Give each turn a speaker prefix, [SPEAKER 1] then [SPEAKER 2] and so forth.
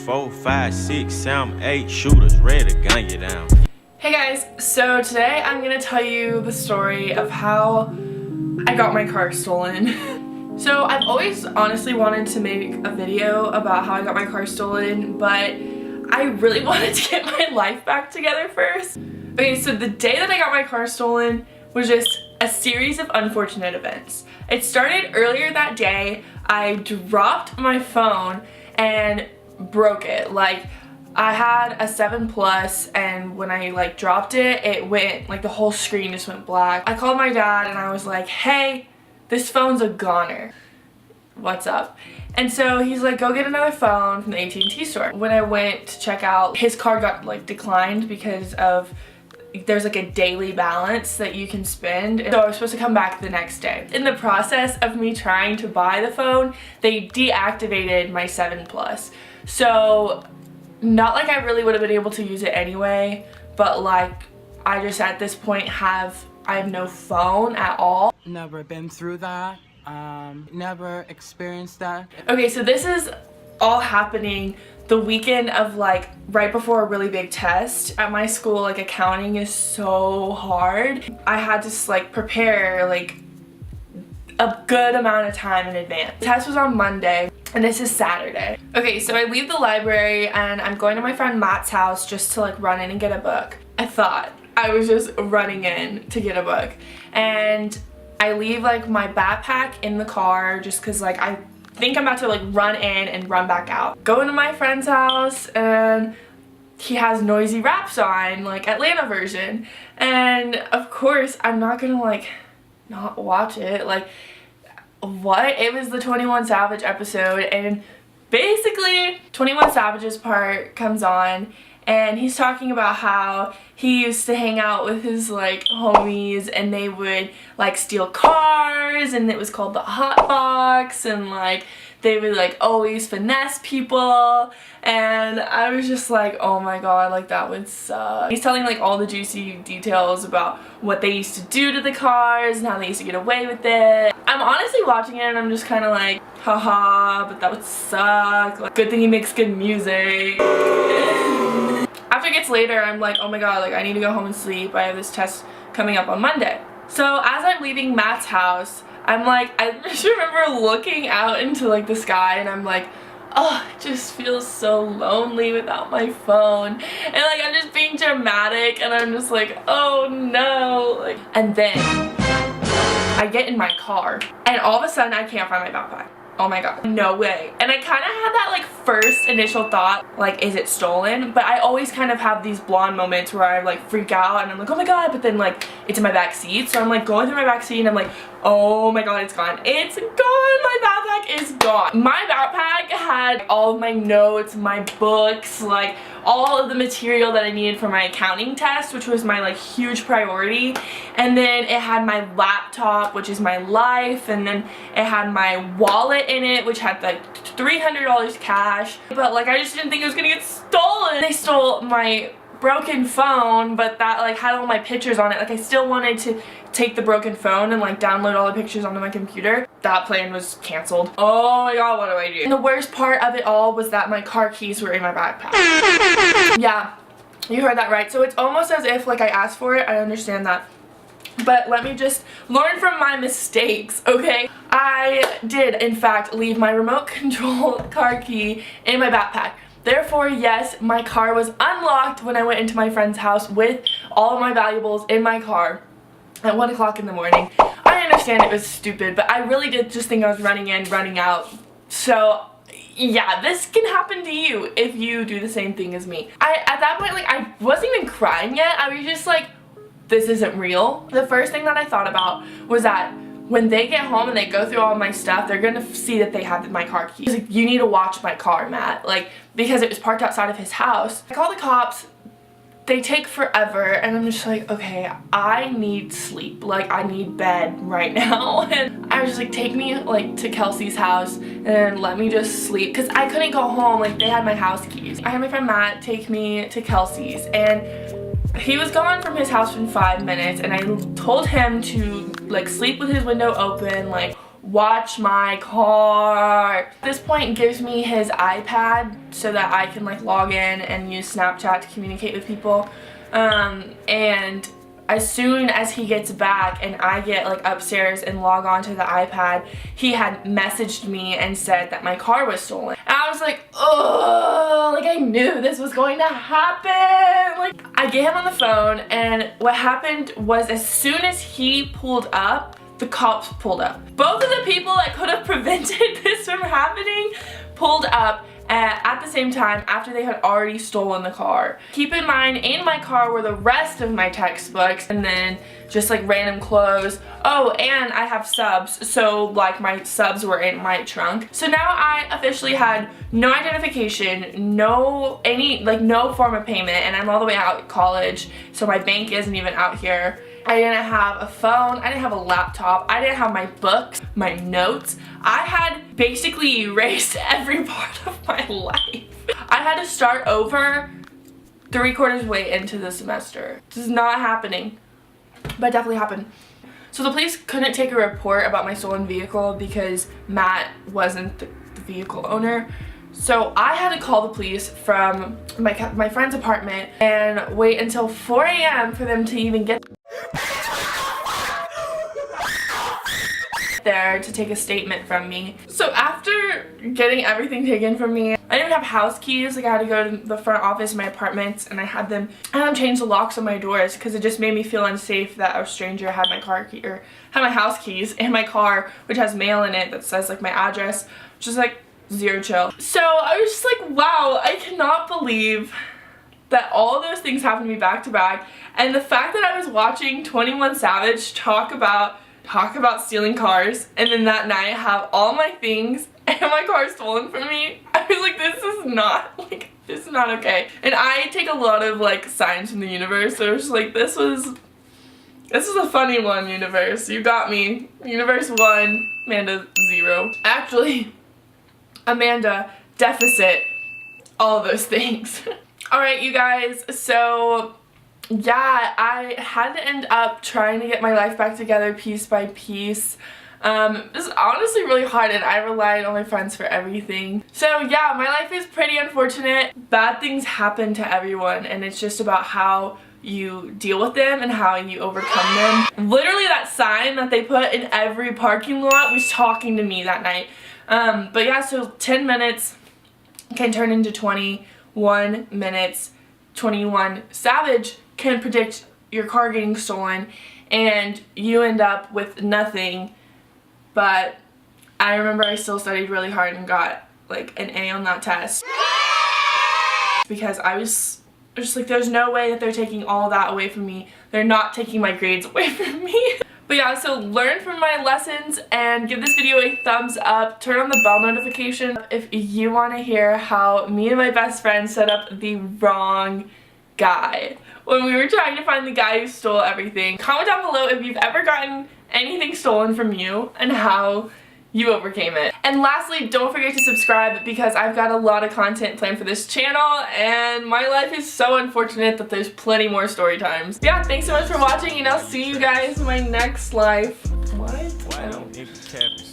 [SPEAKER 1] 4, 5, 6, 7, 8 shooters ready to gun you down.
[SPEAKER 2] Hey guys, so today I'm gonna tell you the story of how I got my car stolen. So I've always honestly wanted to make a video about how I got my car stolen, but I really wanted to get my life back together first. Okay, so the day that I got my car stolen was just a series of unfortunate events. It started earlier that day. I dropped my phone and broke it. Like, I had a 7 Plus, and when I dropped it, it went, the whole screen just went black. I called my dad and I was like, hey, this phone's a goner. What's up? And so he's like, go get another phone from the AT&T store. When I went to check out, his card got declined because of there's a daily balance that you can spend. And so I was supposed to come back the next day. In the process of me trying to buy the phone, they deactivated my 7 Plus. So not like I really would have been able to use it anyway, but I just at this point I have no phone at all.
[SPEAKER 3] Never been through that. Never experienced that.
[SPEAKER 2] Okay, so this is all happening the weekend of right before a really big test. At my school, accounting is so hard. I had to prepare a good amount of time in advance. The test was on Monday and this is Saturday. Okay, so I leave the library and I'm going to my friend Matt's house just to run in and get a book. I thought I was just running in to get a book, and I leave my backpack in the car just because I think I'm about to run in and run back out. Go into my friend's house and he has Noisy Raps on, Atlanta version, and of course I'm not gonna not watch it. What? It was the 21 Savage episode, and basically 21 Savage's part comes on and he's talking about how he used to hang out with his homies, and they would steal cars, and it was called the hot box, and they would always finesse people. And I was just oh my god, that would suck. He's telling all the juicy details about what they used to do to the cars and how they used to get away with it. I'm honestly watching it and I'm just kind of haha, but that would suck. Good thing he makes good music. After it gets later, I'm oh my god, I need to go home and sleep. I have this test coming up on Monday. So as I'm leaving Matt's house, I just remember looking out into the sky, and I'm oh, it just feels so lonely without my phone. And I'm just being dramatic, and I'm just oh no. And then I get in my car and all of a sudden I can't find my backpack. Oh my god, no way. And I kind of had that first initial thought, is it stolen? But I always kind of have these blonde moments where I freak out and I'm oh my god, but then it's in my back seat. So I'm going through my back seat and I'm oh my god, it's gone. It's gone. My backpack is gone. My backpack had all of my notes, my books, all of the material that I needed for my accounting test, which was my huge priority. And then it had my laptop, which is my life, and then it had my wallet in it, which had $300 cash. But I just didn't think it was gonna get stolen. They stole my broken phone, but that had all my pictures on it. I still wanted to take the broken phone and download all the pictures onto my computer. That plan was canceled. Oh my god, what do I do? And the worst part of it all was that my car keys were in my backpack. Yeah, you heard that right. So it's almost as if I asked for it. I understand that. But let me just learn from my mistakes, okay? I did, in fact, leave my remote control car key in my backpack. Therefore, yes, my car was unlocked when I went into my friend's house with all of my valuables in my car at 1 o'clock in the morning. I understand it was stupid, but I really did just think I was running in, running out. So yeah, this can happen to you if you do the same thing as me. At that point, I wasn't even crying yet. I was just this isn't real. The first thing that I thought about was that when they get home and they go through all my stuff, they're gonna see that they have my car keys. You need to watch my car, Matt. Because it was parked outside of his house. I call the cops. They take forever, and I'm just okay, I need sleep. I need bed right now. And I was just take me to Kelsey's house and let me just sleep, because I couldn't go home. They had my house keys. I had my friend Matt take me to Kelsey's, and he was gone from his house in 5 minutes, and I told him to sleep with his window open, watch my car. At this point, gives me his iPad so that I can like log in and use Snapchat to communicate with people. And as soon as he gets back and I get like upstairs and log on to the iPad, he had messaged me and said that my car was stolen. And I was like, oh, like I knew this was going to happen. Like I get him on the phone, and what happened was as soon as he pulled up, the cops pulled up. Both of the people that could have prevented this from happening pulled up at the same time after they had already stolen the car. Keep in mind, in my car were the rest of my textbooks and then just like random clothes. Oh, and I have subs, so like my subs were in my trunk. So now I officially had no identification, no form of payment, and I'm all the way out at college, so my bank isn't even out here. I didn't have a phone, I didn't have a laptop, I didn't have my books, my notes. I had basically erased every part of my life. I had to start over 3/4 way into the semester. This is not happening, but it definitely happened. So the police couldn't take a report about my stolen vehicle because Matt wasn't the vehicle owner. So I had to call the police from my friend's apartment and wait until 4 a.m. for them to even get there to take a statement from me. So after getting everything taken from me, I didn't even have house keys. Like I had to go to the front office of my apartment, and I had them change the locks on my doors because it just made me feel unsafe that a stranger had my car key, or had my house keys in my car, which has mail in it that says like my address, which is like zero chill. So I was just like, wow, I cannot believe that all those things happened to me back to back. And the fact that I was watching 21 Savage talk about stealing cars, and then that night have all my things and my car stolen from me, I was like, this is not okay. And I take a lot of like signs from the universe, so it was like, this is a funny one, universe. You got me. Universe 1, Amanda 0. Actually, Amanda deficit, all of those things. Alright, you guys, so yeah, I had to end up trying to get my life back together piece by piece. It's honestly really hard, and I relied on my friends for everything. So yeah, my life is pretty unfortunate. Bad things happen to everyone, and it's just about how you deal with them and how you overcome them. Literally that sign that they put in every parking lot was talking to me that night. But yeah, so 10 minutes can turn into 21 minutes. 21 Savage can predict your car getting stolen, and you end up with nothing. But I remember I still studied really hard and got like an A on that test because I was just like, there's no way that they're taking all that away from me. They're not taking my grades away from me. But yeah, so learn from my lessons and give this video a thumbs up. Turn on the bell notification if you want to hear how me and my best friend set up the wrong guy when we were trying to find the guy who stole everything. Comment down below if you've ever gotten anything stolen from you and how you overcame it. And lastly, don't forget to subscribe because I've got a lot of content planned for this channel, and my life is so unfortunate that there's plenty more story times. Yeah, thanks so much for watching, and I'll see you guys in my next life. What?
[SPEAKER 1] Why don't niggas capping?